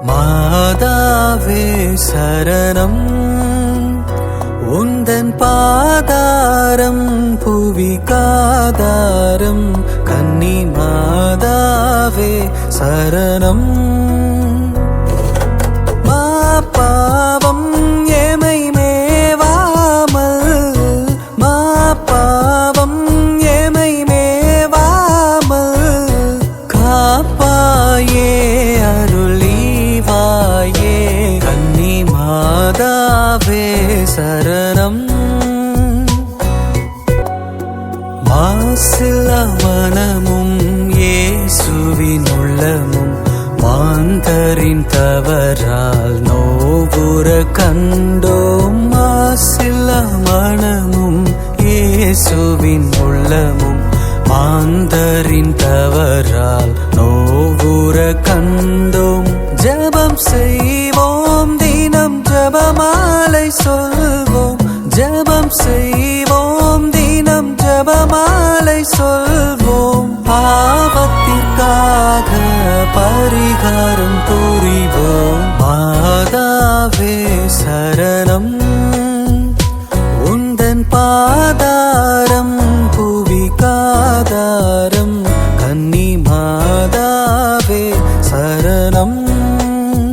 மாதாவே சரணம், உந்தன் பாதாரம் புவிகாதாரம். கன்னி மாதாவே சரணம். மாபாவம் ஏமை மேவாமல், மாபாவம் ஏமை மேவாமல் காப்பாயே அருளிவாயே. கன்னி மாதாவே சரணம். மாசில்லா மனமும் இயேசுவின் உள்ளமும் மாந்தரின் தவறால் நோவுற கண்டோம். மாசில்லா மனமும் இயேசுவின் உள்ளமும் மாந்தரின் தவறால் நோவுற கண்டோம். ஜெபம் செய்வோம், தினம் ஜெபமாலை சொல்வோம். ஜெபம் செய்வோம், தினம் ஜெபமாலை சொல்வோம். பாவத்திற்காக பரிகாரம் புரிவோம்.